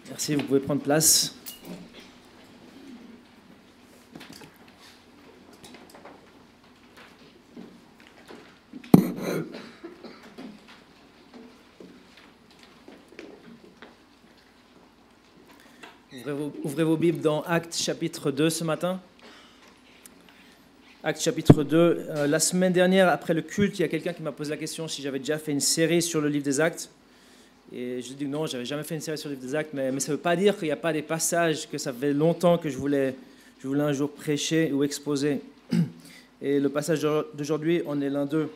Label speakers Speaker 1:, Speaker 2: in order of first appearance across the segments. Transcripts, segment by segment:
Speaker 1: Merci, vous pouvez prendre place. Ouvrez vos Bibles dans Actes chapitre 2 ce matin. Actes chapitre 2. La semaine dernière, après le culte, il y a quelqu'un qui m'a posé la question si j'avais déjà fait une série sur le livre des Actes. Et je dis non, je n'avais jamais fait une série sur le livre des Actes, mais ça ne veut pas dire qu'il n'y a pas des passages que ça fait longtemps que je voulais un jour prêcher ou exposer. Et le passage d'aujourd'hui, on est l'un d'eux.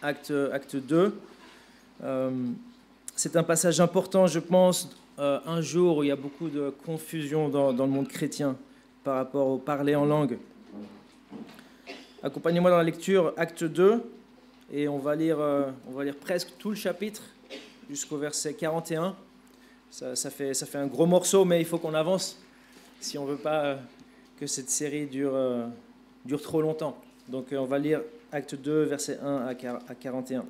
Speaker 1: Acte 2. C'est un passage important, je pense, un jour où il y a beaucoup de confusion dans le monde chrétien par rapport au parler en langue. Accompagnez-moi dans la lecture, Acte 2, et on va lire presque tout le chapitre jusqu'au verset 41. Ça fait un gros morceau, mais il faut qu'on avance si on ne veut pas que cette série dure trop longtemps. Donc on va lire Acte 2, verset 1 à 41.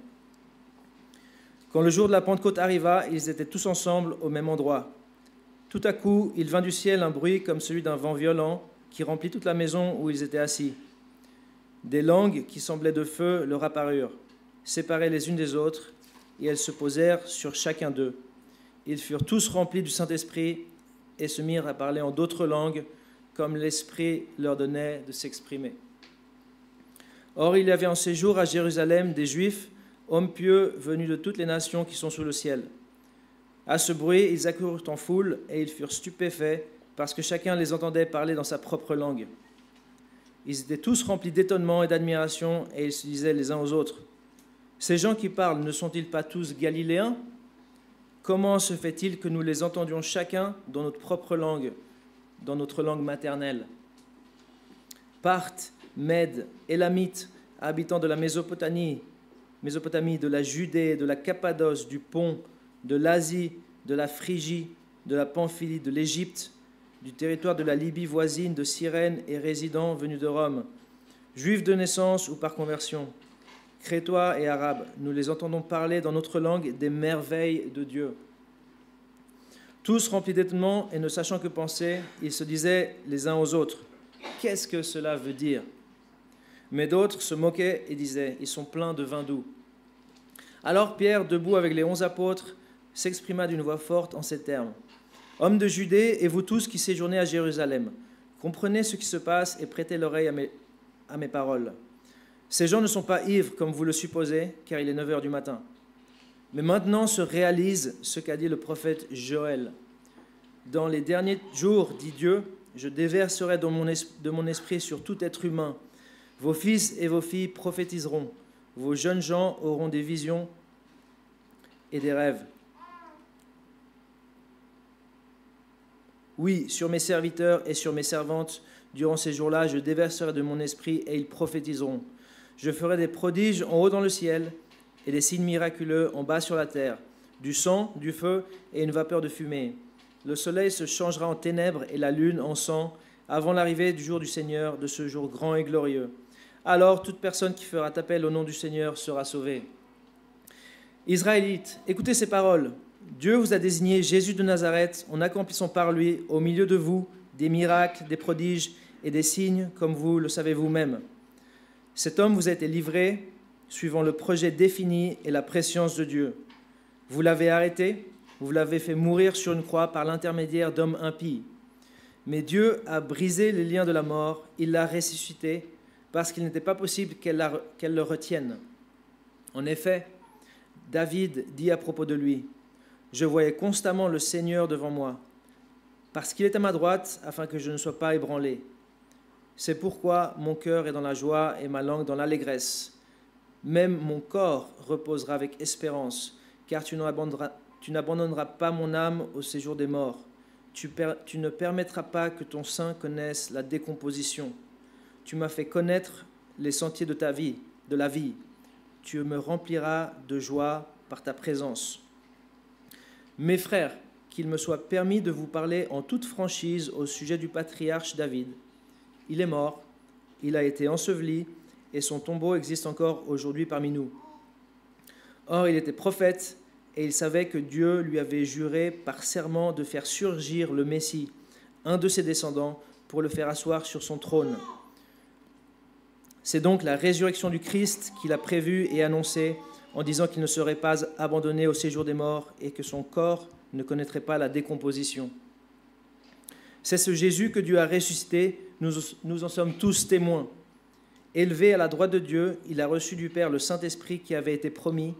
Speaker 1: Quand le jour de la Pentecôte arriva, ils étaient tous ensemble au même endroit. Tout à coup, il vint du ciel un bruit comme celui d'un vent violent qui remplit toute la maison où ils étaient assis. Des langues qui semblaient de feu leur apparurent, séparées les unes des autres, et elles se posèrent sur chacun d'eux. Ils furent tous remplis du Saint-Esprit et se mirent à parler en d'autres langues, comme l'Esprit leur donnait de s'exprimer. Or, il y avait en séjour à Jérusalem des Juifs, hommes pieux venus de toutes les nations qui sont sous le ciel. À ce bruit, ils accoururent en foule et ils furent stupéfaits parce que chacun les entendait parler dans sa propre langue. Ils étaient tous remplis d'étonnement et d'admiration et ils se disaient les uns aux autres : « Ces gens qui parlent ne sont-ils pas tous galiléens ? Comment se fait-il que nous les entendions chacun dans notre propre langue, dans notre langue maternelle ? Parthes, Mèdes, Élamites, habitants de la Mésopotamie, de la Judée, de la Cappadoce, du Pont, de l'Asie, de la Phrygie, de la Pamphylie, de l'Égypte, du territoire de la Libye voisine, de Cyrène et résidents venus de Rome, juifs de naissance ou par conversion, crétois et arabes, nous les entendons parler dans notre langue des merveilles de Dieu. Tous remplis d'étonnement et ne sachant que penser, ils se disaient les uns aux autres : « Qu'est-ce que cela veut dire ?» Mais d'autres se moquaient et disaient : « Ils sont pleins de vin doux. » Alors Pierre, debout avec les 11 apôtres, s'exprima d'une voix forte en ces termes : « Hommes de Judée, et vous tous qui séjournez à Jérusalem, comprenez ce qui se passe et prêtez l'oreille à mes paroles. Ces gens ne sont pas ivres comme vous le supposez, car il est 9 heures du matin. Mais maintenant se réalise ce qu'a dit le prophète Joël. Dans les derniers jours, dit Dieu, je déverserai de mon esprit sur tout être humain. Vos fils et vos filles prophétiseront. Vos jeunes gens auront des visions et des rêves. Oui, sur mes serviteurs et sur mes servantes, durant ces jours-là, je déverserai de mon esprit et ils prophétiseront. Je ferai des prodiges en haut dans le ciel et des signes miraculeux en bas sur la terre, du sang, du feu et une vapeur de fumée. Le soleil se changera en ténèbres et la lune en sang avant l'arrivée du jour du Seigneur, de ce jour grand et glorieux. Alors toute personne qui fera appel au nom du Seigneur sera sauvée. Israélites, écoutez ces paroles. Dieu vous a désigné Jésus de Nazareth en accomplissant par lui, au milieu de vous, des miracles, des prodiges et des signes, comme vous le savez vous-même. Cet homme vous a été livré, suivant le projet défini et la prescience de Dieu. Vous l'avez arrêté, vous l'avez fait mourir sur une croix par l'intermédiaire d'hommes impies. Mais Dieu a brisé les liens de la mort, il l'a ressuscité, parce qu'il n'était pas possible qu'elle le retienne. En effet, David dit à propos de lui : « Je voyais constamment le Seigneur devant moi, parce qu'il est à ma droite, afin que je ne sois pas ébranlé. C'est pourquoi mon cœur est dans la joie et ma langue dans l'allégresse. Même mon corps reposera avec espérance, car tu n'abandonneras pas mon âme au séjour des morts. Tu ne permettras pas que ton sein connaisse la décomposition. Tu m'as fait connaître les sentiers de la vie. Tu me rempliras de joie par ta présence. Mes frères, qu'il me soit permis de vous parler en toute franchise au sujet du patriarche David. Il est mort, il a été enseveli, et son tombeau existe encore aujourd'hui parmi nous. Or, il était prophète et il savait que Dieu lui avait juré par serment de faire surgir le Messie, un de ses descendants, pour le faire asseoir sur son trône. C'est donc la résurrection du Christ qu'il a prévue et annoncée en disant qu'il ne serait pas abandonné au séjour des morts et que son corps ne connaîtrait pas la décomposition. C'est ce Jésus que Dieu a ressuscité, nous en sommes tous témoins. Élevé à la droite de Dieu, il a reçu du Père le Saint-Esprit qui avait été promis,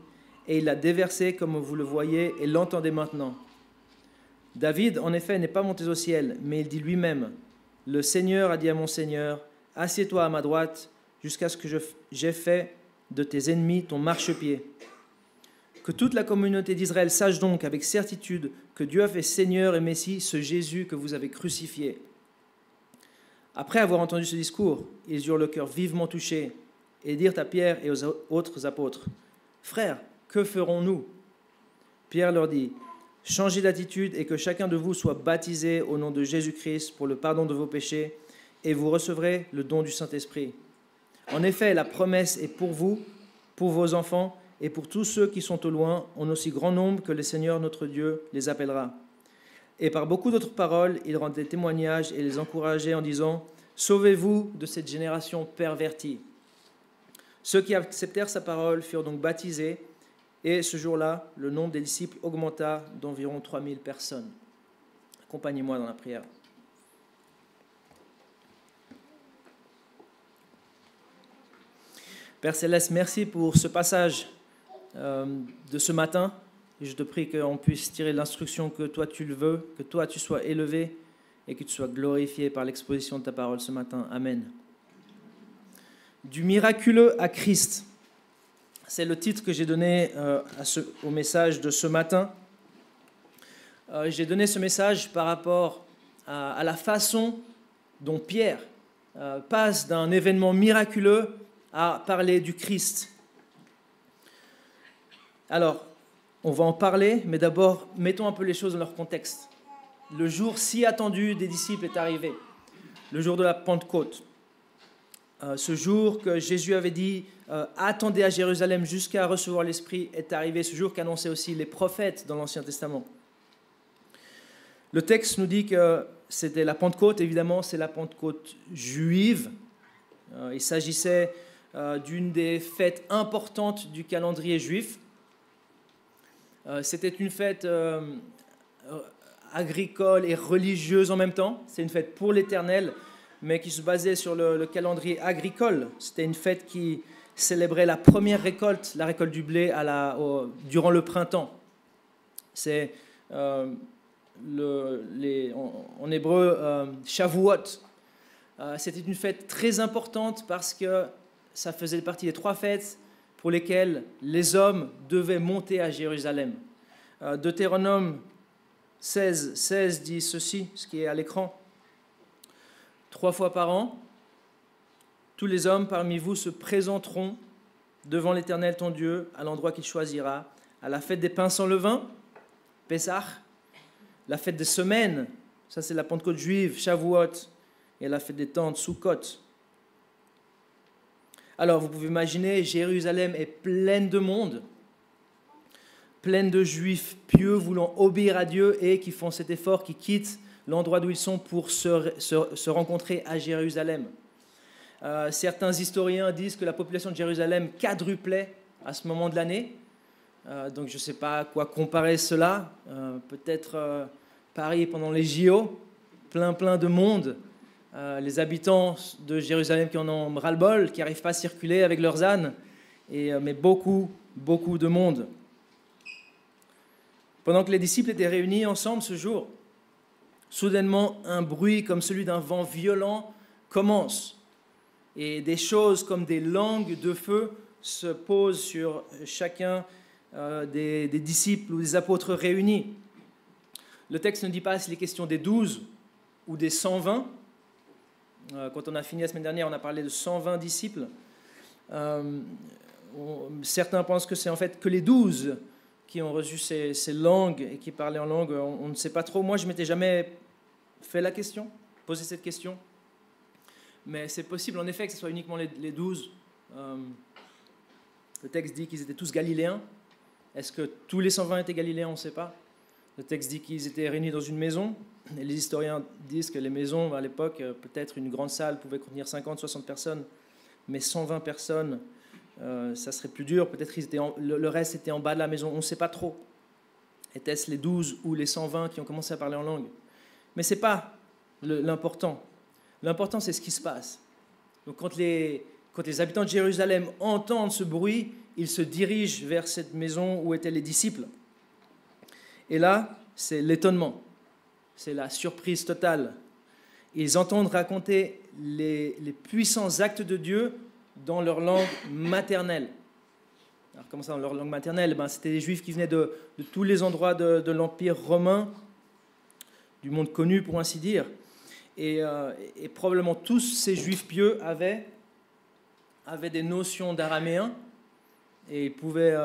Speaker 1: et il l'a déversé comme vous le voyez et l'entendez maintenant. David, en effet, n'est pas monté au ciel, mais il dit lui-même, « Le Seigneur a dit à mon Seigneur, assieds-toi à ma droite, jusqu'à ce que j'aie fait de tes ennemis ton marchepied. » Que toute la communauté d'Israël sache donc avec certitude que Dieu a fait Seigneur et Messie ce Jésus que vous avez crucifié. Après avoir entendu ce discours, ils eurent le cœur vivement touché et dirent à Pierre et aux autres apôtres, « Frères, que ferons-nous » Pierre leur dit, « Changez d'attitude et que chacun de vous soit baptisé au nom de Jésus-Christ pour le pardon de vos péchés, et vous recevrez le don du Saint-Esprit. En effet, la promesse est pour vous, pour vos enfants, et pour tous ceux qui sont au loin, en aussi grand nombre que le Seigneur notre Dieu les appellera. » Et par beaucoup d'autres paroles, il rendait témoignage et les encourageait en disant, « Sauvez-vous de cette génération pervertie. » Ceux qui acceptèrent sa parole furent donc baptisés, et ce jour-là, le nombre des disciples augmenta d'environ 3000 personnes. Accompagnez-moi dans la prière. Père Céleste, merci pour ce passage de ce matin. Et je te prie qu'on puisse tirer l'instruction que toi tu le veux, que toi tu sois élevé et que tu sois glorifié par l'exposition de ta parole ce matin. Amen. Du miraculeux à Christ. C'est le titre que j'ai donné au message de ce matin. J'ai donné ce message par rapport à la façon dont Pierre passe d'un événement miraculeux à parler du Christ. Alors, on va en parler, mais d'abord, mettons un peu les choses dans leur contexte. Le jour si attendu des disciples est arrivé, le jour de la Pentecôte. Ce jour que Jésus avait dit « Attendez à Jérusalem jusqu'à recevoir l'Esprit » est arrivé, ce jour qu'annonçaient aussi les prophètes dans l'Ancien Testament. Le texte nous dit que c'était la Pentecôte, évidemment, c'est la Pentecôte juive. Il s'agissait d'une des fêtes importantes du calendrier juif. C'était une fête agricole et religieuse en même temps. C'est une fête pour l'Éternel, mais qui se basait sur le calendrier agricole. C'était une fête qui célébrait la première récolte, la récolte du blé durant le printemps. C'est en hébreu Shavuot. C'était une fête très importante parce que ça faisait partie des 3 fêtes pour lesquelles les hommes devaient monter à Jérusalem. Deutéronome 16 dit ceci, ce qui est à l'écran. 3 fois par an, tous les hommes parmi vous se présenteront devant l'Éternel ton Dieu à l'endroit qu'il choisira, à la fête des pains sans levain, Pessah, la fête des semaines, ça c'est la Pentecôte juive, Shavuot, et la fête des tentes, Sukkot. Alors, vous pouvez imaginer, Jérusalem est pleine de monde, pleine de juifs pieux voulant obéir à Dieu et qui font cet effort, qui quittent l'endroit d'où ils sont pour se rencontrer à Jérusalem. Certains historiens disent que la population de Jérusalem quadruplait à ce moment de l'année. Donc, je ne sais pas à quoi comparer cela. Peut-être Paris pendant les JO, plein de monde. Les habitants de Jérusalem qui en ont ras-le-bol, qui n'arrivent pas à circuler avec leurs ânes, mais beaucoup de monde. Pendant que les disciples étaient réunis ensemble ce jour, soudainement, un bruit comme celui d'un vent violent commence, et des choses comme des langues de feu se posent sur chacun des disciples ou des apôtres réunis. Le texte ne dit pas s'il est question des 12 ou des 120. Quand on a fini la semaine dernière, on a parlé de 120 disciples. Certains pensent que c'est en fait que les 12 qui ont reçu ces langues et qui parlaient en langue. On ne sait pas trop. Moi, je ne m'étais jamais fait la question, posé cette question. Mais c'est possible en effet que ce soit uniquement les 12. Le texte dit qu'ils étaient tous galiléens. Est-ce que tous les 120 étaient galiléens? On ne sait pas. Le texte dit qu'ils étaient réunis dans une maison. Et les historiens disent que les maisons, à l'époque, peut-être une grande salle pouvait contenir 50, 60 personnes, mais 120 personnes, ça serait plus dur. Peut-être le reste était en bas de la maison. On ne sait pas trop. Était-ce les 12 ou les 120 qui ont commencé à parler en langue? Mais ce n'est pas l'important. L'important, c'est ce qui se passe. Donc, quand les habitants de Jérusalem entendent ce bruit, ils se dirigent vers cette maison où étaient les disciples. Et là, c'est l'étonnement. C'est la surprise totale. Ils entendent raconter les puissants actes de Dieu dans leur langue maternelle. Alors, comment ça, dans leur langue maternelle? C'était des Juifs qui venaient de tous les endroits de l'Empire romain, du monde connu, pour ainsi dire. Et probablement tous ces Juifs pieux avaient des notions d'araméen et ils pouvaient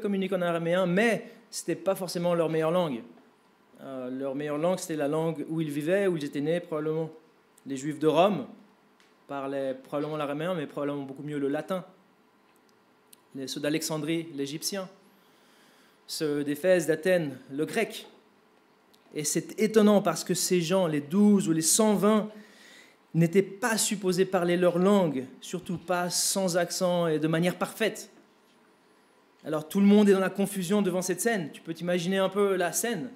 Speaker 1: communiquer en araméen, mais ce n'était pas forcément leur meilleure langue. Leur meilleure langue, c'était la langue où ils vivaient, où ils étaient nés, probablement. Les Juifs de Rome parlaient probablement l'araméen, mais probablement beaucoup mieux le latin. Ceux d'Alexandrie, l'égyptien. Ceux d'Éphèse, d'Athènes, le grec. Et c'est étonnant parce que ces gens, les 12 ou les 120, n'étaient pas supposés parler leur langue, surtout pas sans accent et de manière parfaite. Alors tout le monde est dans la confusion devant cette scène. Tu peux t'imaginer un peu la scène.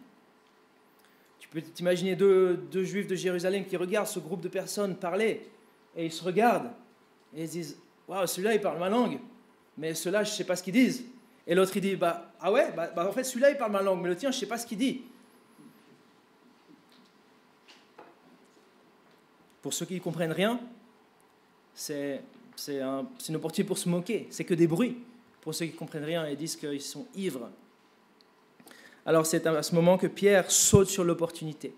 Speaker 1: Tu peux t'imaginer deux Juifs de Jérusalem qui regardent ce groupe de personnes parler, et ils se regardent, et ils disent « Waouh, celui-là, il parle ma langue, mais ceux-là, je ne sais pas ce qu'ils disent. » Et l'autre, il dit « Ah ouais, en fait, celui-là, il parle ma langue, mais le tien, je ne sais pas ce qu'il dit. » Pour ceux qui ne comprennent rien, c'est une opportunité pour se moquer, c'est que des bruits. Pour ceux qui ne comprennent rien et disent qu'ils sont ivres. Alors c'est à ce moment que Pierre saute sur l'opportunité.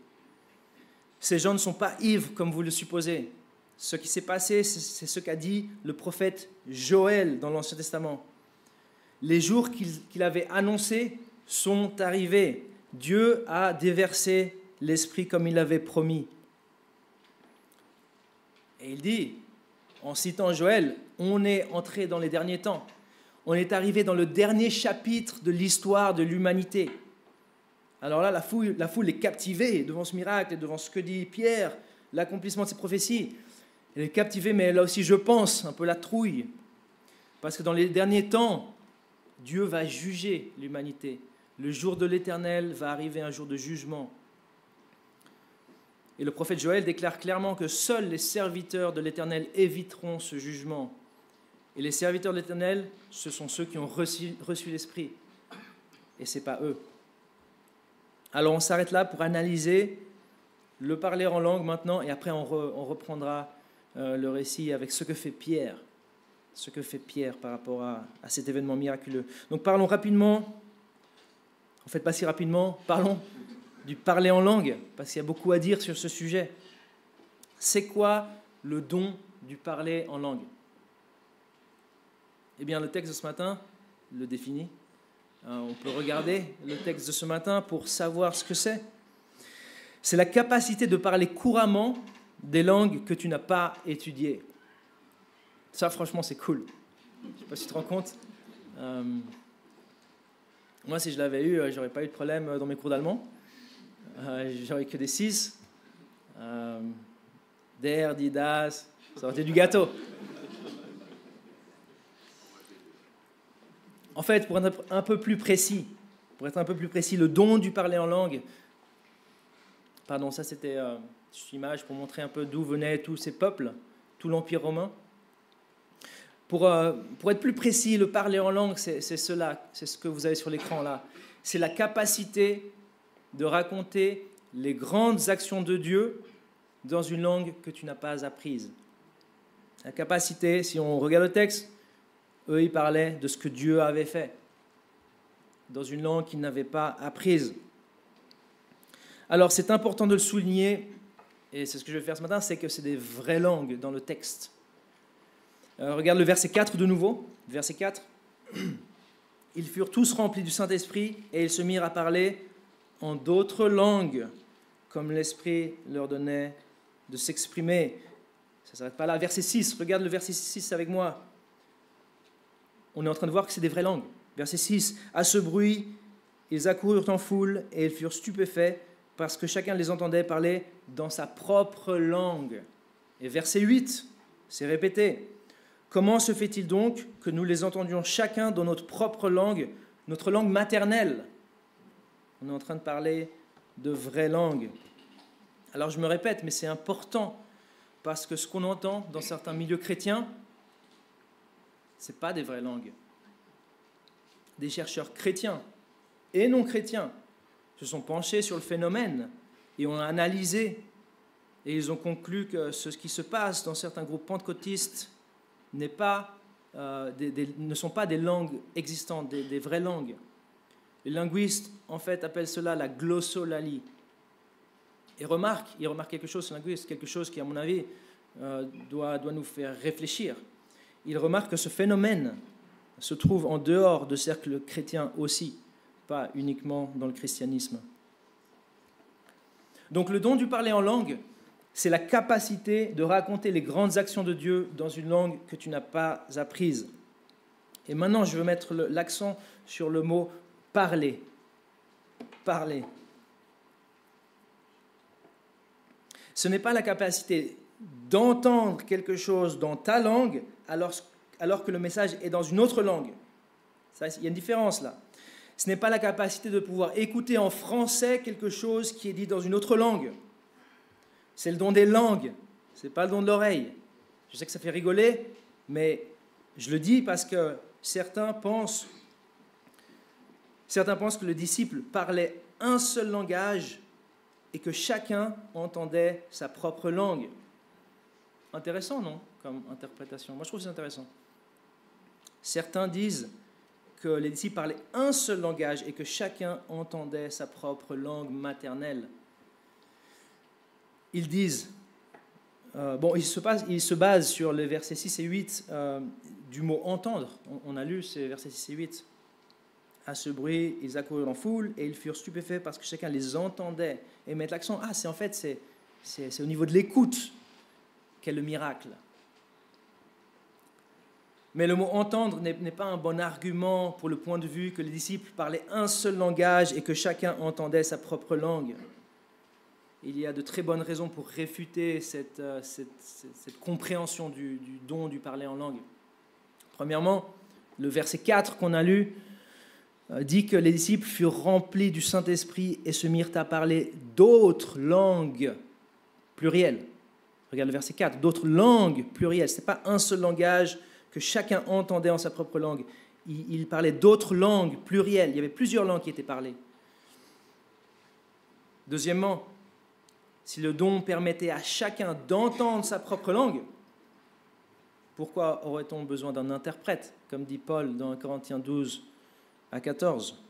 Speaker 1: Ces gens ne sont pas ivres comme vous le supposez. Ce qui s'est passé, c'est ce qu'a dit le prophète Joël dans l'Ancien Testament. Les jours qu'il avait annoncés sont arrivés. Dieu a déversé l'Esprit comme il l'avait promis. Et il dit, en citant Joël, on est entré dans les derniers temps. On est arrivé dans le dernier chapitre de l'histoire de l'humanité. Alors là, la foule est captivée devant ce miracle et devant ce que dit Pierre, l'accomplissement de ses prophéties. Elle est captivée, mais là aussi, je pense, un peu la trouille. Parce que dans les derniers temps, Dieu va juger l'humanité. Le jour de l'Éternel va arriver, un jour de jugement. Et le prophète Joël déclare clairement que seuls les serviteurs de l'Éternel éviteront ce jugement. Et les serviteurs de l'Éternel, ce sont ceux qui ont reçu l'Esprit. Et ce n'est pas eux. Alors on s'arrête là pour analyser le parler en langue maintenant, et après on reprendra le récit avec ce que fait Pierre. Ce que fait Pierre par rapport à cet événement miraculeux. Donc parlons rapidement, en fait pas si rapidement, parlons du parler en langue, parce qu'il y a beaucoup à dire sur ce sujet. C'est quoi le don du parler en langue? Eh bien, le texte de ce matin le définit. On peut regarder le texte de ce matin pour savoir ce que c'est. C'est la capacité de parler couramment des langues que tu n'as pas étudiées. Ça, franchement, c'est cool. Je ne sais pas si tu te rends compte. Moi, si je l'avais eu, je n'aurais pas eu de problème dans mes cours d'allemand. J'aurais que des 6. Der, die, das, ça aurait été du gâteau. En fait, pour être un peu plus précis, le don du parler en langue, pardon, ça c'était une image pour montrer un peu d'où venaient tous ces peuples, tout l'Empire romain. Pour être plus précis, le parler en langue, c'est cela, c'est ce que vous avez sur l'écran là. C'est la capacité de raconter les grandes actions de Dieu dans une langue que tu n'as pas apprise. La capacité, si on regarde le texte, eux, ils parlaient de ce que Dieu avait fait, dans une langue qu'ils n'avaient pas apprise. Alors, c'est important de le souligner, et c'est ce que je vais faire ce matin, c'est que c'est des vraies langues dans le texte. Regarde le verset 4 de nouveau. Verset 4. Ils furent tous remplis du Saint-Esprit, et ils se mirent à parler en d'autres langues, comme l'Esprit leur donnait de s'exprimer. Ça ne s'arrête pas là. Verset 6, regarde le verset 6 avec moi. On est en train de voir que c'est des vraies langues. Verset 6, à ce bruit, ils accoururent en foule et ils furent stupéfaits parce que chacun les entendait parler dans sa propre langue. Et verset 8, c'est répété. Comment se fait-il donc que nous les entendions chacun dans notre propre langue, notre langue maternelle? On est en train de parler de vraies langues. Alors je me répète, mais c'est important parce que ce qu'on entend dans certains milieux chrétiens, ce n'est pas des vraies langues. Des chercheurs chrétiens et non chrétiens se sont penchés sur le phénomène et ont analysé. Et ils ont conclu que ce qui se passe dans certains groupes pentecôtistes ne sont pas des langues existantes, des vraies langues. Les linguistes, en fait, appellent cela la glossolalie. Et ils remarquent quelque chose, ces linguistes, quelque chose qui, à mon avis, doit nous faire réfléchir. Ils remarquent que ce phénomène se trouve en dehors de cercles chrétiens aussi, pas uniquement dans le christianisme. Donc le don du parler en langue, c'est la capacité de raconter les grandes actions de Dieu dans une langue que tu n'as pas apprise. Et maintenant, je veux mettre l'accent sur le mot « parler ». Parler. Ce n'est pas la capacité d'entendre quelque chose dans ta langue alors que le message est dans une autre langue. Ça, il y a une différence là. Ce n'est pas la capacité de pouvoir écouter en français quelque chose qui est dit dans une autre langue. C'est le don des langues, ce n'est pas le don de l'oreille. Je sais que ça fait rigoler, mais je le dis parce que certains pensent que le disciple parlait un seul langage et que chacun entendait sa propre langue. Intéressant, non, comme interprétation? Moi, je trouve que c'est intéressant. Certains disent que les disciples parlaient un seul langage et que chacun entendait sa propre langue maternelle. Ils disent, ils se basent sur les versets 6 et 8 du mot « entendre ». On a lu ces versets 6 et 8. À ce bruit, ils accoururent en foule et ils furent stupéfaits parce que chacun les entendait. Et mettre l'accent, c'est au niveau de l'écoute qu'est le miracle. Mais le mot « entendre » n'est pas un bon argument pour le point de vue que les disciples parlaient un seul langage et que chacun entendait sa propre langue. Il y a de très bonnes raisons pour réfuter cette compréhension du don du parler en langue. Premièrement, le verset 4 qu'on a lu dit que les disciples furent remplis du Saint-Esprit et se mirent à parler d'autres langues plurielles. Regarde le verset 4, d'autres langues plurielles. Ce n'est pas un seul langage que chacun entendait en sa propre langue. Il parlait d'autres langues plurielles. Il y avait plusieurs langues qui étaient parlées. Deuxièmement, si le don permettait à chacun d'entendre sa propre langue, pourquoi aurait-on besoin d'un interprète, comme dit Paul dans Corinthiens 12 à 14?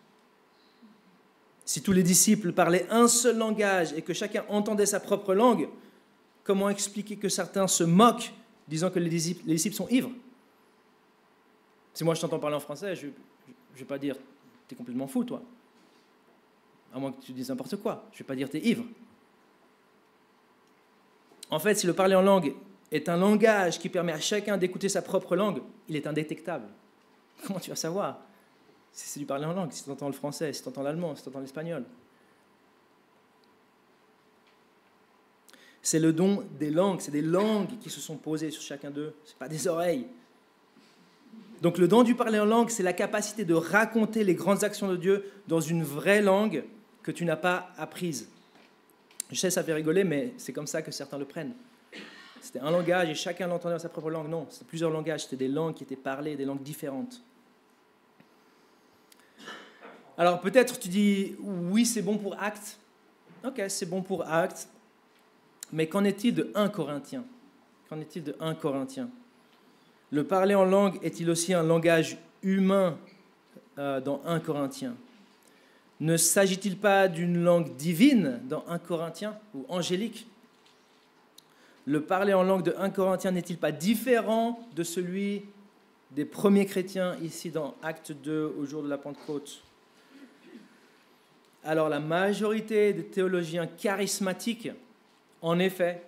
Speaker 1: Si tous les disciples parlaient un seul langage et que chacun entendait sa propre langue, comment expliquer que certains se moquent, disant que les disciples sont ivres? Si moi je t'entends parler en français, je ne vais pas dire « t'es complètement fou, toi ». À moins que tu dises n'importe quoi. Je ne vais pas dire « t'es ivre ». En fait, si le parler en langue est un langage qui permet à chacun d'écouter sa propre langue, il est indétectable. Comment tu vas savoir si c'est du parler en langue, si tu entends le français, si tu entends l'allemand, si tu entends l'espagnol? C'est le don des langues, c'est des langues qui se sont posées sur chacun d'eux, ce n'est pas des oreilles. Donc le don du parler en langue, c'est la capacité de raconter les grandes actions de Dieu dans une vraie langue que tu n'as pas apprise. Je sais, ça fait rigoler, mais c'est comme ça que certains le prennent. C'était un langage et chacun l'entendait dans sa propre langue. Non, c'était plusieurs langages, c'était des langues qui étaient parlées, des langues différentes. Alors peut-être tu dis, oui, c'est bon pour Actes. Ok, c'est bon pour Actes. Mais qu'en est-il de 1 Corinthiens? Qu'en est-il de 1 Corinthiens? Le parler en langue est-il aussi un langage humain dans 1 Corinthiens? Ne s'agit-il pas d'une langue divine dans 1 Corinthiens ou angélique? Le parler en langue de 1 Corinthiens n'est-il pas différent de celui des premiers chrétiens ici dans Acte 2 au jour de la Pentecôte? Alors la majorité des théologiens charismatiques, en effet,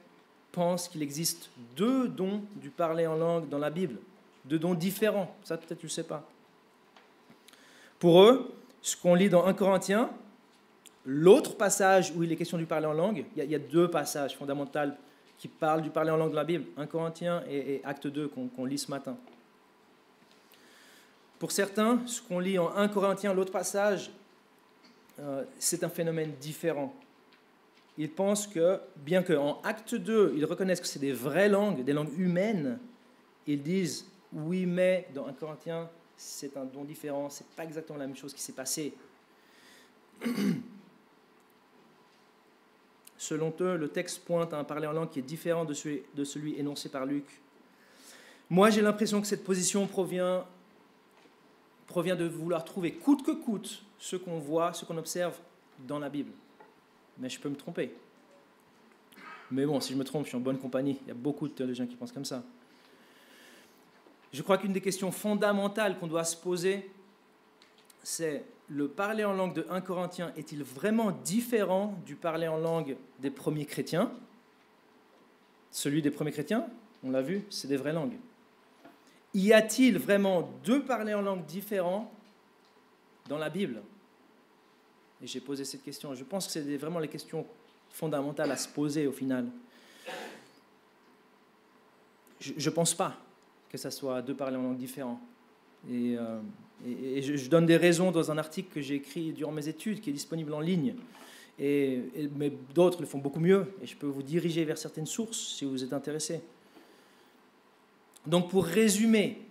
Speaker 1: pensent qu'il existe 2 dons du parler en langue dans la Bible, 2 dons différents. Ça, peut-être tu ne le sais pas. Pour eux, ce qu'on lit dans 1 Corinthiens, l'autre passage où il est question du parler en langue, il y a deux passages fondamentaux qui parlent du parler en langue de la Bible, 1 Corinthiens et Acte 2 qu'on lit ce matin. Pour certains, ce qu'on lit en 1 Corinthiens, l'autre passage, c'est un phénomène différent. Ils pensent que, bien qu'en Acte 2, ils reconnaissent que c'est des vraies langues, des langues humaines, ils disent, oui, mais dans 1 Corinthiens, c'est un don différent, c'est pas exactement la même chose qui s'est passée. Selon eux, le texte pointe à un parler en langue qui est différent de celui énoncé par Luc. Moi, j'ai l'impression que cette position provient de vouloir trouver coûte que coûte ce qu'on voit, ce qu'on observe dans la Bible. Mais je peux me tromper. Mais bon, si je me trompe, je suis en bonne compagnie. Il y a beaucoup de théologiens qui pensent comme ça. Je crois qu'une des questions fondamentales qu'on doit se poser, c'est le parler en langue de 1 Corinthiens est-il vraiment différent du parler en langue des premiers chrétiens? Celui des premiers chrétiens, on l'a vu, c'est des vraies langues. Y a-t-il vraiment deux parlers en langue différents dans la Bible? Et j'ai posé cette question. Je pense que c'est vraiment les questions fondamentales à se poser au final. Je ne pense pas que ça soit deux parlers en langue différents. Et je donne des raisons dans un article que j'ai écrit durant mes études, qui est disponible en ligne. Mais d'autres le font beaucoup mieux, et je peux vous diriger vers certaines sources si vous êtes intéressés. Donc pour résumer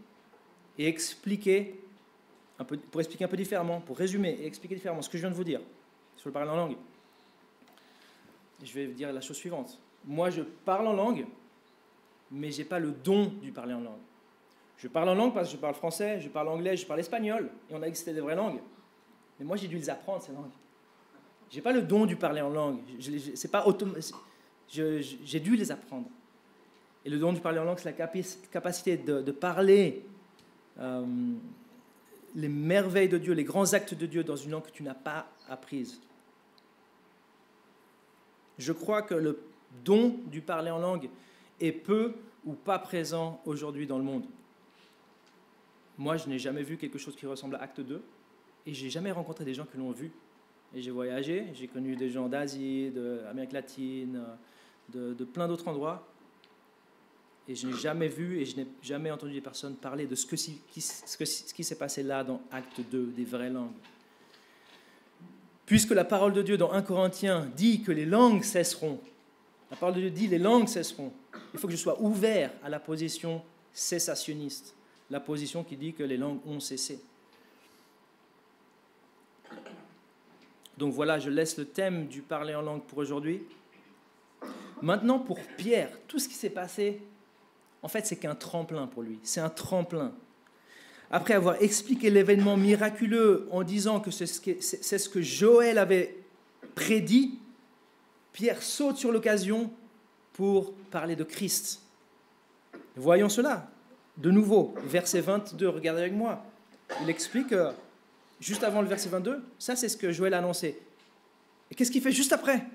Speaker 1: et expliquer un peu différemment, pour résumer et expliquer différemment ce que je viens de vous dire sur le parler en langue, je vais vous dire la chose suivante. Moi, je parle en langue, mais je n'ai pas le don du parler en langue. Je parle en langue parce que je parle français, je parle anglais, je parle espagnol, et on a dit que c'était des vraies langues. Mais moi, j'ai dû les apprendre, ces langues. Je n'ai pas le don du parler en langue. J'ai dû les apprendre. Et le don du parler en langue, c'est la capacité de parler les merveilles de Dieu, les grands actes de Dieu dans une langue que tu n'as pas apprise. Je crois que le don du parler en langue est peu ou pas présent aujourd'hui dans le monde. Moi, je n'ai jamais vu quelque chose qui ressemble à Acte 2, et je n'ai jamais rencontré des gens qui l'ont vu. Et j'ai voyagé, j'ai connu des gens d'Asie, d'Amérique latine, de plein d'autres endroits, et je n'ai jamais vu et je n'ai jamais entendu des personnes parler de ce qui s'est passé là dans Acte 2, des vraies langues. Puisque la parole de Dieu dans 1 Corinthiens dit que les langues cesseront, la parole de Dieu dit les langues cesseront, il faut que je sois ouvert à la position cessationniste, la position qui dit que les langues ont cessé. Donc voilà, je laisse le thème du parler en langue pour aujourd'hui. Maintenant, pour Pierre, tout ce qui s'est passé, en fait, c'est qu'un tremplin pour lui. C'est un tremplin. Après avoir expliqué l'événement miraculeux en disant que c'est ce que Joël avait prédit, Pierre saute sur l'occasion pour parler de Christ. Voyons cela. De nouveau, verset 22, regardez avec moi. Il explique, juste avant le verset 22, ça c'est ce que Joël a annoncé. Et qu'est-ce qu'il fait juste après?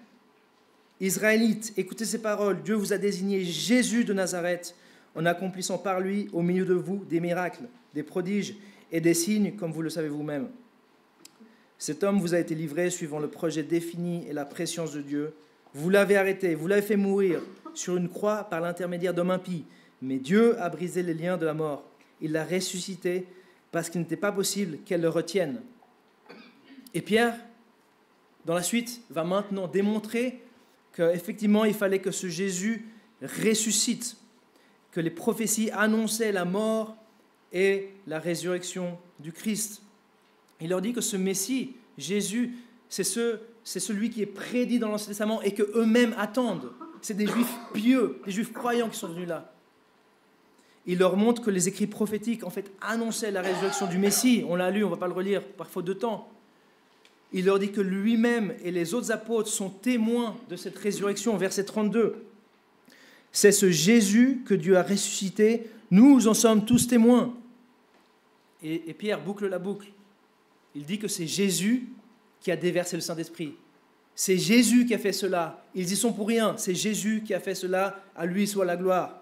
Speaker 1: Israélites, écoutez ces paroles. Dieu vous a désigné Jésus de Nazareth en accomplissant par lui au milieu de vous des miracles, des prodiges et des signes, comme vous le savez vous-même. Cet homme vous a été livré suivant le projet défini et la prescience de Dieu. Vous l'avez arrêté, vous l'avez fait mourir sur une croix par l'intermédiaire d'hommes impies. Mais Dieu a brisé les liens de la mort. Il l'a ressuscité parce qu'il n'était pas possible qu'elle le retienne. Et Pierre, dans la suite, va maintenant démontrer qu'effectivement, il fallait que ce Jésus ressuscite, que les prophéties annonçaient la mort et la résurrection du Christ. Il leur dit que ce Messie, Jésus, c'est celui qui est prédit dans l'Ancien Testament et qu'eux-mêmes attendent. C'est des Juifs pieux, des Juifs croyants qui sont venus là. Il leur montre que les écrits prophétiques, en fait, annonçaient la résurrection du Messie. On l'a lu, on ne va pas le relire par faute de temps. Il leur dit que lui-même et les autres apôtres sont témoins de cette résurrection. Verset 32. C'est ce Jésus que Dieu a ressuscité. Nous en sommes tous témoins. Et Pierre boucle la boucle. Il dit que c'est Jésus qui a déversé le Saint-Esprit. C'est Jésus qui a fait cela. Ils y sont pour rien. C'est Jésus qui a fait cela. À lui soit la gloire.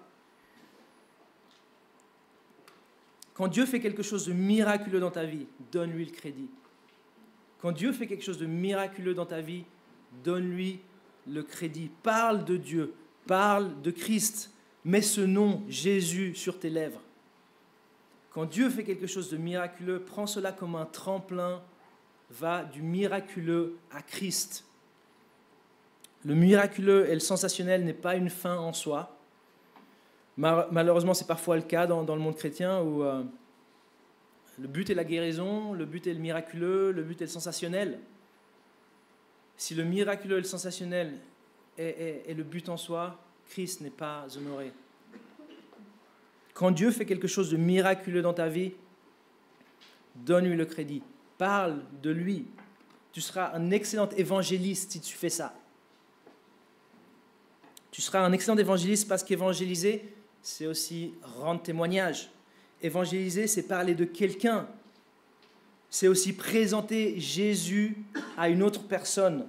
Speaker 1: Quand Dieu fait quelque chose de miraculeux dans ta vie, donne-lui le crédit. Quand Dieu fait quelque chose de miraculeux dans ta vie, donne-lui le crédit. Parle de Dieu, parle de Christ. Mets ce nom, Jésus, sur tes lèvres. Quand Dieu fait quelque chose de miraculeux, prends cela comme un tremplin, va du miraculeux à Christ. Le miraculeux et le sensationnel n'est pas une fin en soi. Malheureusement, c'est parfois le cas dans le monde chrétien où le but est la guérison, le but est le miraculeux, le but est le sensationnel. Si le miraculeux et le sensationnel est le but en soi, Christ n'est pas honoré. Quand Dieu fait quelque chose de miraculeux dans ta vie, donne-lui le crédit. Parle de lui. Tu seras un excellent évangéliste si tu fais ça. Tu seras un excellent évangéliste parce qu'évangéliser, c'est aussi rendre témoignage. Évangéliser, c'est parler de quelqu'un. C'est aussi présenter Jésus à une autre personne.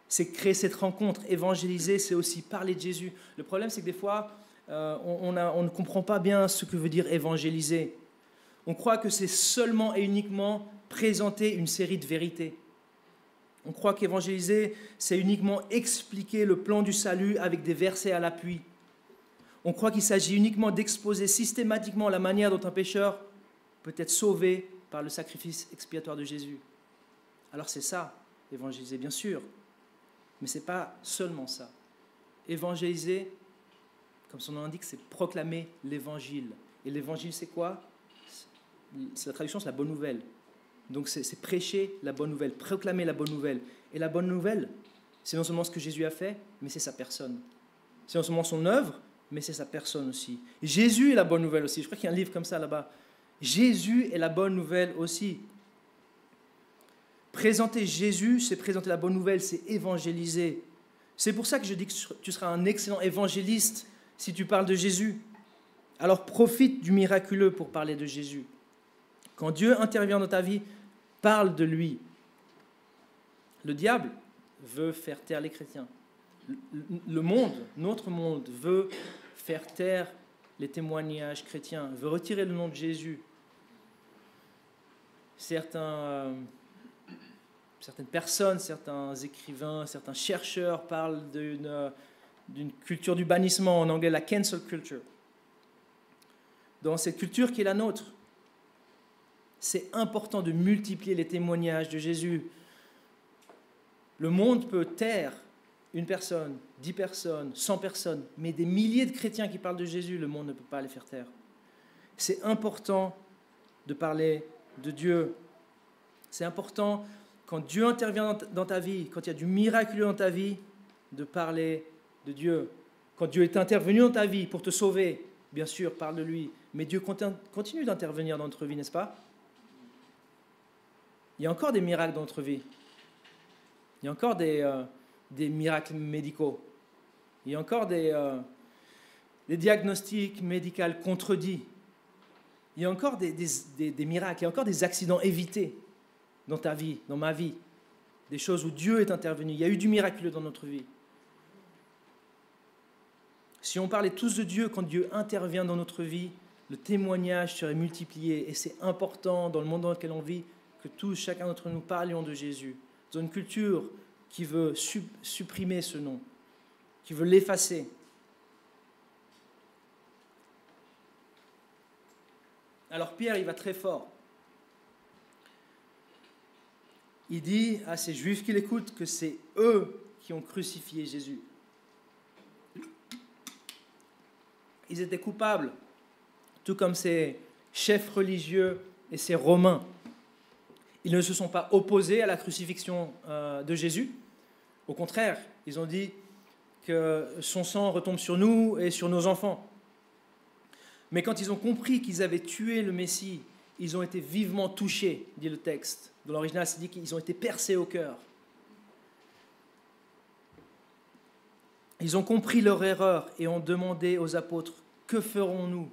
Speaker 1: C'est créer cette rencontre. Évangéliser, c'est aussi parler de Jésus. Le problème, c'est que des fois, on ne comprend pas bien ce que veut dire évangéliser. On croit que c'est seulement et uniquement présenter une série de vérités. On croit qu'évangéliser, c'est uniquement expliquer le plan du salut avec des versets à l'appui. On croit qu'il s'agit uniquement d'exposer systématiquement la manière dont un pécheur peut être sauvé par le sacrifice expiatoire de Jésus. Alors c'est ça, évangéliser, bien sûr, mais ce n'est pas seulement ça. Évangéliser, comme son nom l'indique, c'est proclamer l'évangile. Et l'évangile, c'est quoi? La traduction, c'est la bonne nouvelle. Donc c'est prêcher la bonne nouvelle, proclamer la bonne nouvelle. Et la bonne nouvelle, c'est non seulement ce que Jésus a fait, mais c'est sa personne. C'est non seulement son œuvre, mais c'est sa personne aussi. Et Jésus est la bonne nouvelle aussi. Je crois qu'il y a un livre comme ça là-bas. Jésus est la bonne nouvelle aussi. Présenter Jésus, c'est présenter la bonne nouvelle, c'est évangéliser. C'est pour ça que je dis que tu seras un excellent évangéliste si tu parles de Jésus. Alors profite du miraculeux pour parler de Jésus. Quand Dieu intervient dans ta vie, parle de lui. Le diable veut faire taire les chrétiens. Le monde, notre monde, veut faire taire les témoignages chrétiens, veut retirer le nom de Jésus. Certaines personnes, certains écrivains, certains chercheurs parlent d'une culture du bannissement, en anglais la cancel culture. Dans cette culture qui est la nôtre, c'est important de multiplier les témoignages de Jésus. Le monde peut taire une personne, 10 personnes, 100 personnes, mais des milliers de chrétiens qui parlent de Jésus, le monde ne peut pas les faire taire. C'est important de parler de Dieu. C'est important, quand Dieu intervient dans ta vie, quand il y a du miraculeux dans ta vie, de parler de Dieu. Quand Dieu est intervenu dans ta vie pour te sauver, bien sûr, parle de lui. Mais Dieu continue d'intervenir dans notre vie, n'est-ce pas? Il y a encore des miracles dans notre vie. Il y a encore des miracles médicaux. Il y a encore des diagnostics médicaux contredits. Il y a encore des miracles, il y a encore des accidents évités dans ta vie, dans ma vie. Des choses où Dieu est intervenu. Il y a eu du miraculeux dans notre vie. Si on parlait tous de Dieu, quand Dieu intervient dans notre vie, le témoignage serait multiplié. Et c'est important dans le monde dans lequel on vit que tous, chacun d'entre nous, parlions de Jésus. Dans une culture qui veut supprimer ce nom, qui veut l'effacer. Alors Pierre, il va très fort. Il dit à ces Juifs qui l'écoutent que c'est eux qui ont crucifié Jésus. Ils étaient coupables, tout comme ces chefs religieux et ces Romains. Ils ne se sont pas opposés à la crucifixion de Jésus. Au contraire, ils ont dit que son sang retombe sur nous et sur nos enfants. Mais quand ils ont compris qu'ils avaient tué le Messie, ils ont été vivement touchés, dit le texte. Dans l'original, c'est dit qu'ils ont été percés au cœur. Ils ont compris leur erreur et ont demandé aux apôtres, « Que ferons-nous »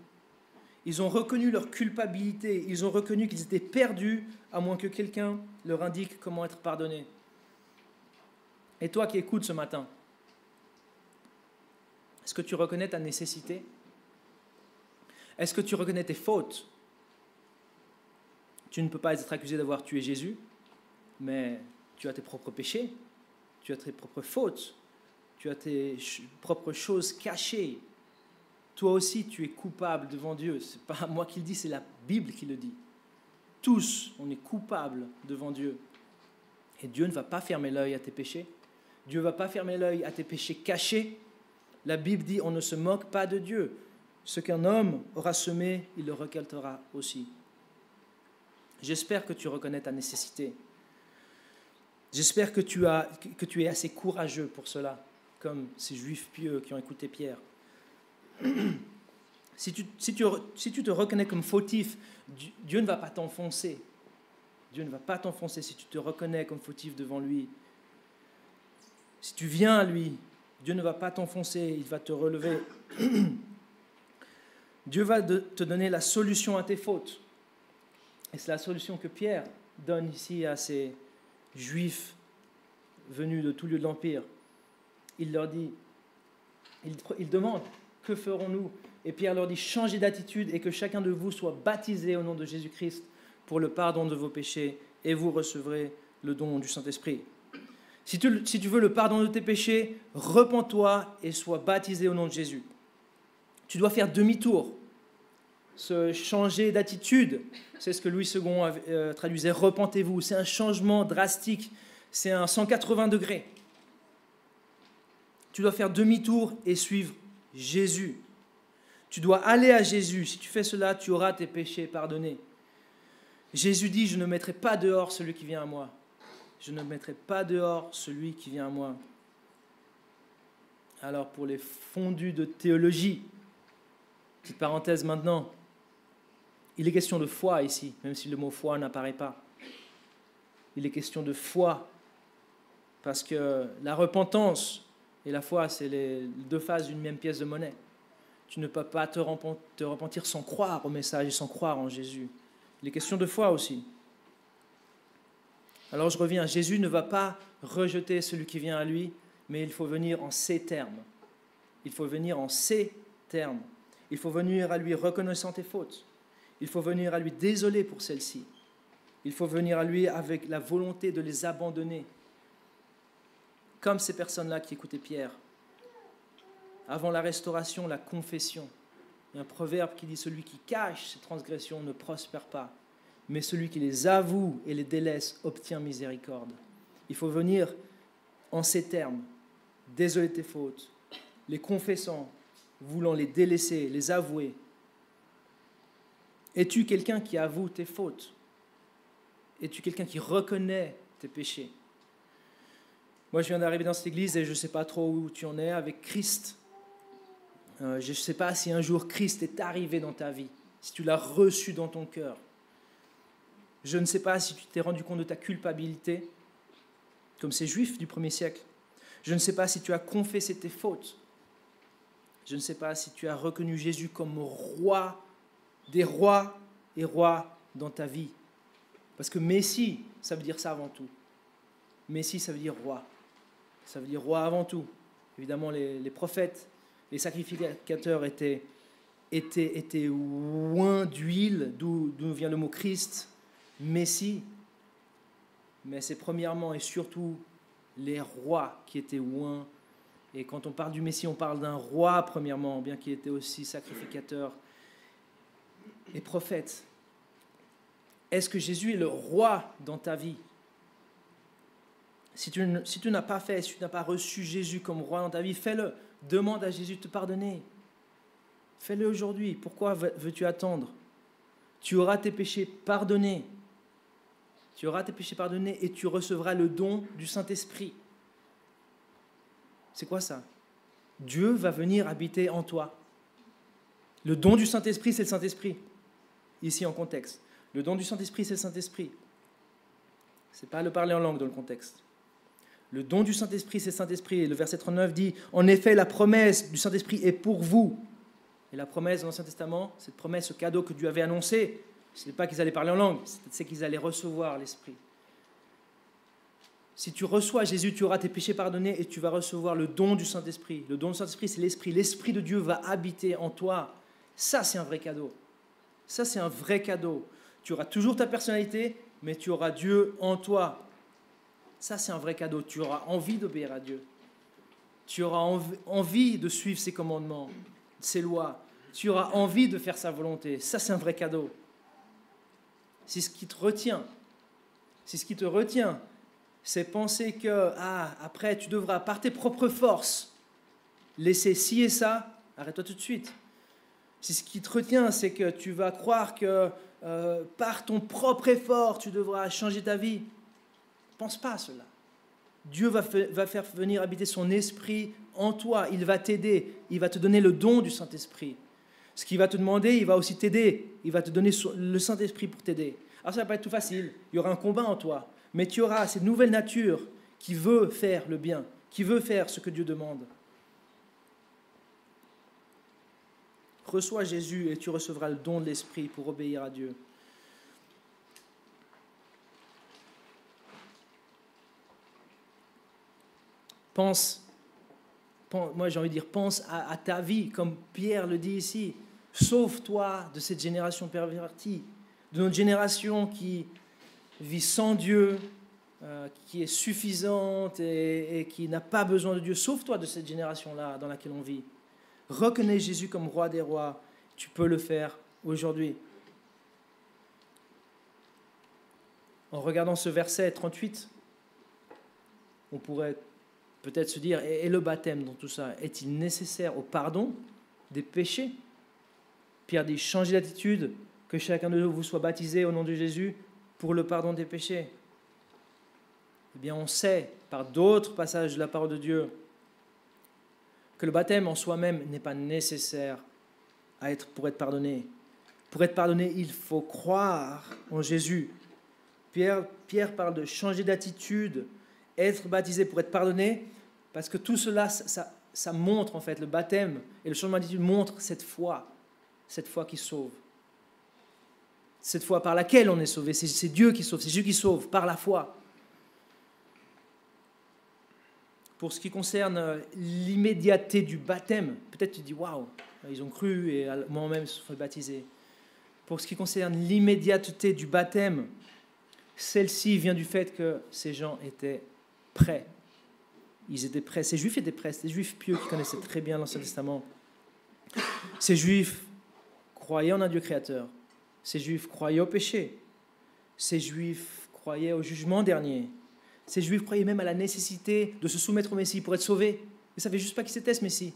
Speaker 1: Ils ont reconnu leur culpabilité, ils ont reconnu qu'ils étaient perdus, à moins que quelqu'un leur indique comment être pardonné. Et toi qui écoutes ce matin, est-ce que tu reconnais ta nécessité? Est-ce que tu reconnais tes fautes? Tu ne peux pas être accusé d'avoir tué Jésus, mais tu as tes propres péchés, tu as tes propres fautes, tu as tes propres choses cachées. Toi aussi, tu es coupable devant Dieu. Ce n'est pas moi qui le dis, c'est la Bible qui le dit. Tous, on est coupables devant Dieu. Et Dieu ne va pas fermer l'œil à tes péchés. Dieu ne va pas fermer l'œil à tes péchés cachés. La Bible dit, on ne se moque pas de Dieu. Ce qu'un homme aura semé, il le récoltera aussi. J'espère que tu reconnais ta nécessité. J'espère que tu es assez courageux pour cela, comme ces Juifs pieux qui ont écouté Pierre. Si tu te reconnais comme fautif, Dieu ne va pas t'enfoncer. Dieu ne va pas t'enfoncer si tu te reconnais comme fautif devant lui. Si tu viens à lui, Dieu ne va pas t'enfoncer, il va te relever. Dieu va te donner la solution à tes fautes. Et c'est la solution que Pierre donne ici à ces Juifs venus de tout lieu de l'Empire. Il leur dit, il demande, que ferons-nous? Et Pierre leur dit, changez d'attitude et que chacun de vous soit baptisé au nom de Jésus-Christ pour le pardon de vos péchés et vous recevrez le don du Saint-Esprit. Si tu veux le pardon de tes péchés, repens-toi et sois baptisé au nom de Jésus. Tu dois faire demi-tour. Se changer d'attitude, c'est ce que Louis II traduisait, repentez-vous. C'est un changement drastique, c'est un 180 degrés. Tu dois faire demi-tour et suivre Jésus. Tu dois aller à Jésus. Si tu fais cela, tu auras tes péchés pardonnés. Jésus dit, je ne mettrai pas dehors celui qui vient à moi. Je ne mettrai pas dehors celui qui vient à moi. Alors pour les fondus de théologie, petite parenthèse maintenant, il est question de foi ici, même si le mot foi n'apparaît pas. Il est question de foi, parce que la repentance et la foi, c'est les deux faces d'une même pièce de monnaie. Tu ne peux pas te repentir sans croire au message et sans croire en Jésus. Il est question de foi aussi. Alors je reviens, Jésus ne va pas rejeter celui qui vient à lui, mais il faut venir en ces termes. Il faut venir en ces termes. Il faut venir à lui reconnaissant tes fautes. Il faut venir à lui désolé pour celles-ci. Il faut venir à lui avec la volonté de les abandonner. Comme ces personnes-là qui écoutaient Pierre. Avant la restauration, la confession. Il y a un proverbe qui dit « Celui qui cache ses transgressions ne prospère pas, mais celui qui les avoue et les délaisse obtient miséricorde. » Il faut venir en ces termes, désoler tes fautes, les confessant, voulant les délaisser, les avouer. Es-tu quelqu'un qui avoue tes fautes? Es-tu quelqu'un qui reconnaît tes péchés? Moi, je viens d'arriver dans cette église et je ne sais pas trop où tu en es avec Christ. Je ne sais pas si un jour Christ est arrivé dans ta vie, si tu l'as reçu dans ton cœur. Je ne sais pas si tu t'es rendu compte de ta culpabilité, comme ces Juifs du 1er siècle. Je ne sais pas si tu as confessé tes fautes. Je ne sais pas si tu as reconnu Jésus comme roi des rois et roi dans ta vie. Parce que Messie, ça veut dire ça avant tout. Messie, ça veut dire roi. Ça veut dire roi avant tout. Évidemment, les prophètes, les sacrificateurs étaient oints d'huile, d'où vient le mot Christ, Messie. Mais c'est premièrement et surtout les rois qui étaient oints. Et quand on parle du Messie, on parle d'un roi premièrement, bien qu'il était aussi sacrificateur et prophète. Est-ce que Jésus est le roi dans ta vie? Si tu n'as pas fait, si tu n'as pas reçu Jésus comme roi dans ta vie, fais-le. Demande à Jésus de te pardonner. Fais-le aujourd'hui. Pourquoi veux-tu attendre? Tu auras tes péchés pardonnés. Tu auras tes péchés pardonnés et tu recevras le don du Saint-Esprit. C'est quoi ça? Dieu va venir habiter en toi. Le don du Saint-Esprit, c'est le Saint-Esprit. Ici en contexte. Le don du Saint-Esprit, c'est le Saint-Esprit. Ce n'est pas le parler en langue dans le contexte. Le don du Saint-Esprit, c'est le Saint-Esprit. Et le verset 39 dit, « En effet, la promesse du Saint-Esprit est pour vous. » Et la promesse de l'Ancien Testament, cette promesse, ce cadeau que Dieu avait annoncé, ce n'est pas qu'ils allaient parler en langue, c'est qu'ils allaient recevoir l'Esprit. Si tu reçois Jésus, tu auras tes péchés pardonnés et tu vas recevoir le don du Saint-Esprit. Le don du Saint-Esprit, c'est l'Esprit. L'Esprit de Dieu va habiter en toi. Ça, c'est un vrai cadeau. Ça, c'est un vrai cadeau. Tu auras toujours ta personnalité, mais tu auras Dieu en toi. Ça, c'est un vrai cadeau. Tu auras envie d'obéir à Dieu. Tu auras envie de suivre ses commandements, ses lois. Tu auras envie de faire sa volonté. Ça, c'est un vrai cadeau. C'est ce qui te retient. C'est ce qui te retient. C'est penser que, après, tu devras, par tes propres forces, laisser ci et ça. Arrête-toi tout de suite. Si ce qui te retient, c'est que tu vas croire que par ton propre effort, tu devras changer ta vie. Ne pense pas à cela. Dieu va faire venir habiter son esprit en toi. Il va t'aider. Il va te donner le don du Saint-Esprit. Ce qu'il va te demander, il va aussi t'aider. Il va te donner le Saint-Esprit pour t'aider. Alors ça ne va pas être tout facile. Il y aura un combat en toi. Mais tu auras cette nouvelle nature qui veut faire le bien, qui veut faire ce que Dieu demande. Reçois Jésus et tu recevras le don de l'Esprit pour obéir à Dieu. Pense à ta vie, comme Pierre le dit ici. Sauve-toi de cette génération pervertie, de notre génération qui vit sans Dieu, qui est suffisante et qui n'a pas besoin de Dieu. Sauve-toi de cette génération-là dans laquelle on vit. Reconnais Jésus comme roi des rois. Tu peux le faire aujourd'hui. En regardant ce verset 38, on pourrait peut-être se dire, et le baptême dans tout ça, est-il nécessaire au pardon des péchés? Pierre dit, changez d'attitude, que chacun de vous soit baptisé au nom de Jésus pour le pardon des péchés. Eh bien, on sait par d'autres passages de la parole de Dieu que le baptême en soi-même n'est pas nécessaire pour être pardonné. Pour être pardonné, il faut croire en Jésus. Pierre parle de changer d'attitude, être baptisé pour être pardonné, parce que tout cela, ça montre en fait, le baptême et le changement d'attitude montrent cette foi qui sauve. Cette foi par laquelle on est sauvé, c'est Dieu qui sauve, c'est Dieu qui sauve par la foi. Pour ce qui concerne l'immédiateté du baptême, peut-être tu dis, waouh, ils ont cru et moi-même se sont baptisés. Pour ce qui concerne l'immédiateté du baptême, celle-ci vient du fait que ces gens étaient prêts. Ils étaient prêts. Ces Juifs étaient prêts. Ces Juifs pieux qui connaissaient très bien l'Ancien Testament. Ces Juifs croyaient en un Dieu créateur. Ces Juifs croyaient au péché. Ces Juifs croyaient au jugement dernier. Ces Juifs croyaient même à la nécessité de se soumettre au Messie pour être sauvés. Ils ne savaient juste pas qui c'était ce Messie.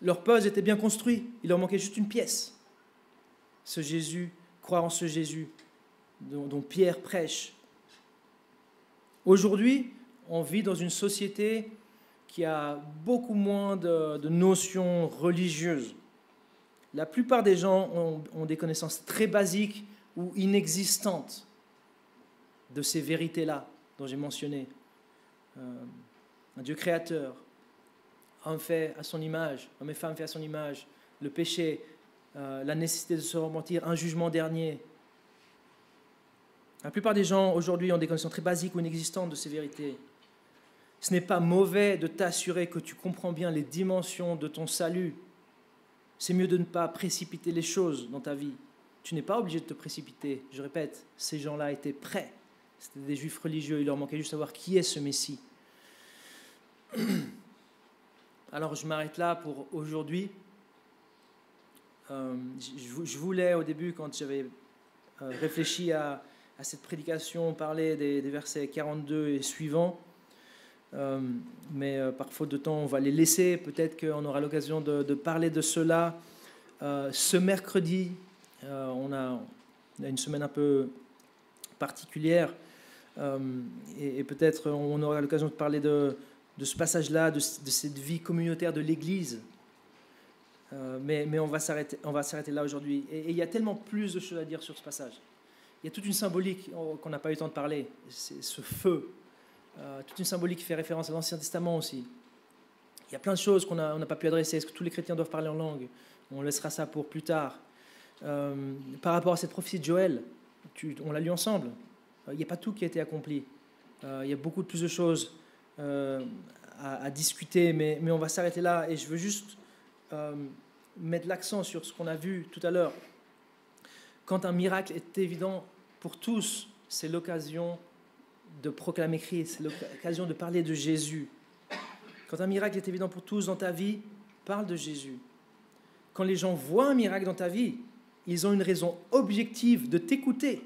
Speaker 1: Leur puzzle était bien construit. Il leur manquait juste une pièce. Ce Jésus, croire en ce Jésus dont Pierre prêche. Aujourd'hui, on vit dans une société qui a beaucoup moins de notions religieuses. La plupart des gens ont des connaissances très basiques ou inexistantes de ces vérités-là dont j'ai mentionné. Un Dieu créateur, homme fait à son image, homme et femme fait à son image, le péché, la nécessité de se repentir, un jugement dernier. La plupart des gens aujourd'hui ont des connaissances très basiques ou inexistantes de ces vérités. Ce n'est pas mauvais de t'assurer que tu comprends bien les dimensions de ton salut. C'est mieux de ne pas précipiter les choses dans ta vie. Tu n'es pas obligé de te précipiter. Je répète, ces gens-là étaient prêts. C'était des Juifs religieux. Il leur manquait juste savoir qui est ce Messie. Alors je m'arrête là pour aujourd'hui. Je voulais au début, quand j'avais réfléchi à cette prédication, parler des versets 42 et suivants. Mais par faute de temps, on va les laisser. Peut-être qu'on aura l'occasion de parler de cela ce mercredi. On a une semaine un peu particulière et peut-être on aura l'occasion de parler de ce passage-là, de cette vie communautaire de l'Église. Mais on va s'arrêter là aujourd'hui. Et il y a tellement plus de choses à dire sur ce passage. Il y a toute une symbolique qu'on n'a pas eu le temps de parler. C'est ce feu. Toute une symbolique qui fait référence à l'Ancien Testament aussi. Il y a plein de choses qu'on n'a pas pu adresser. Est-ce que tous les chrétiens doivent parler en langue? On laissera ça pour plus tard. Par rapport à cette prophétie de Joël, on l'a lu ensemble. Il n'y a pas tout qui a été accompli. Il y a beaucoup plus de choses à discuter, mais on va s'arrêter là. Et je veux juste mettre l'accent sur ce qu'on a vu tout à l'heure. Quand un miracle est évident pour tous, c'est l'occasion de proclamer Christ, c'est l'occasion de parler de Jésus. Quand un miracle est évident pour tous dans ta vie, parle de Jésus. Quand les gens voient un miracle dans ta vie, ils ont une raison objective de t'écouter.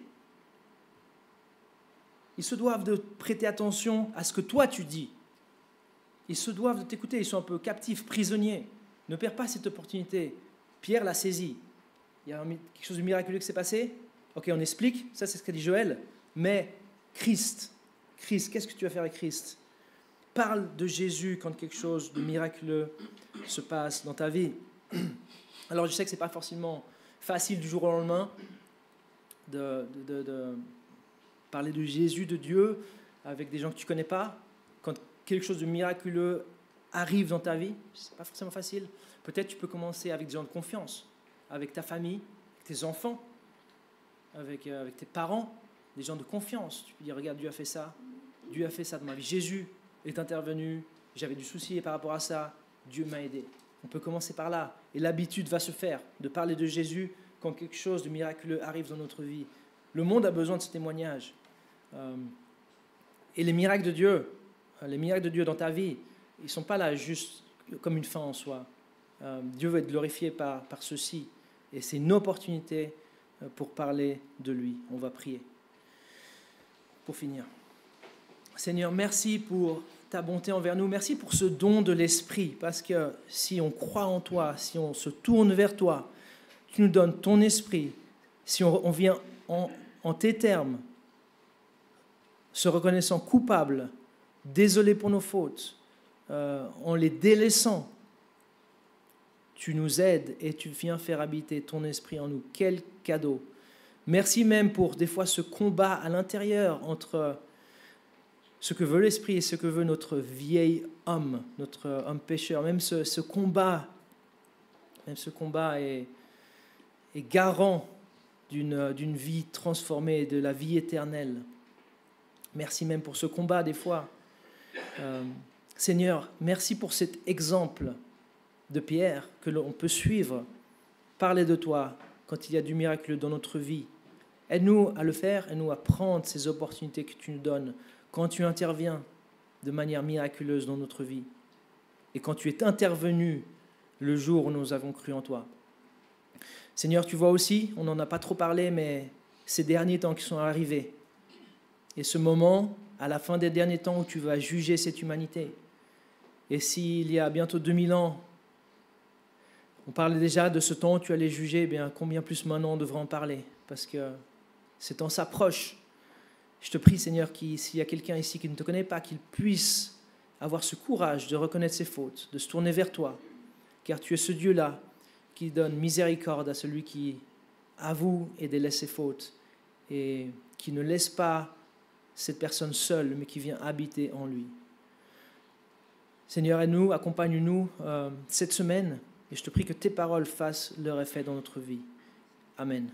Speaker 1: Ils se doivent de prêter attention à ce que toi tu dis. Ils se doivent de t'écouter, ils sont un peu captifs, prisonniers. Ne perds pas cette opportunité. Pierre l'a saisie. Il y a quelque chose de miraculeux qui s'est passé. Ok, on explique, ça c'est ce qu'a dit Joël. Mais Christ, qu'est-ce que tu vas faire avec Christ? Parle de Jésus quand quelque chose de miraculeux se passe dans ta vie. Alors je sais que ce n'est pas forcément facile du jour au lendemain de parler de Jésus, de Dieu, avec des gens que tu ne connais pas. Quand quelque chose de miraculeux arrive dans ta vie, ce n'est pas forcément facile. Peut-être tu peux commencer avec des gens de confiance, avec ta famille, avec tes enfants, avec tes parents, des gens de confiance. Tu peux dire, regarde, Dieu a fait ça dans ma vie. Jésus est intervenu, j'avais du souci par rapport à ça, Dieu m'a aidé. On peut commencer par là. Et l'habitude va se faire de parler de Jésus quand quelque chose de miraculeux arrive dans notre vie. Le monde a besoin de ce témoignage. Et les miracles de Dieu dans ta vie, ils ne sont pas là juste comme une fin en soi. Dieu veut être glorifié par ceci. Et c'est une opportunité pour parler de lui. On va prier. Pour finir. Seigneur, merci pour ta bonté envers nous. Merci pour ce don de l'Esprit. Parce que si on croit en toi, si on se tourne vers toi, tu nous donnes ton Esprit. Si on vient en tes termes, se reconnaissant coupable, désolé pour nos fautes, en les délaissant, tu nous aides et tu viens faire habiter ton esprit en nous. Quel cadeau! Merci même pour des fois ce combat à l'intérieur entre ce que veut l'esprit et ce que veut notre vieil homme, notre homme pécheur. Même ce combat est garant d'une vie transformée, de la vie éternelle. Merci même pour ce combat des fois. Seigneur, merci pour cet exemple de Pierre que l'on peut suivre, parler de toi quand il y a du miracle dans notre vie. Aide-nous à le faire, aide-nous à prendre ces opportunités que tu nous donnes quand tu interviens de manière miraculeuse dans notre vie et quand tu es intervenu le jour où nous avons cru en toi. Seigneur, tu vois aussi, on n'en a pas trop parlé, mais ces derniers temps qui sont arrivés et ce moment, à la fin des derniers temps où tu vas juger cette humanité. Et s'il y a bientôt 2000 ans, on parlait déjà de ce temps où tu allais juger, eh bien, combien plus maintenant on devrait en parler? Parce que ce temps s'approche. Je te prie, Seigneur, s'il y a quelqu'un ici qui ne te connaît pas, qu'il puisse avoir ce courage de reconnaître ses fautes, de se tourner vers toi, car tu es ce Dieu-là qui donne miséricorde à celui qui avoue et délaisse ses fautes et qui ne laisse pas cette personne seule, mais qui vient habiter en lui. Seigneur, aide-nous, accompagne-nous cette semaine et je te prie que tes paroles fassent leur effet dans notre vie. Amen.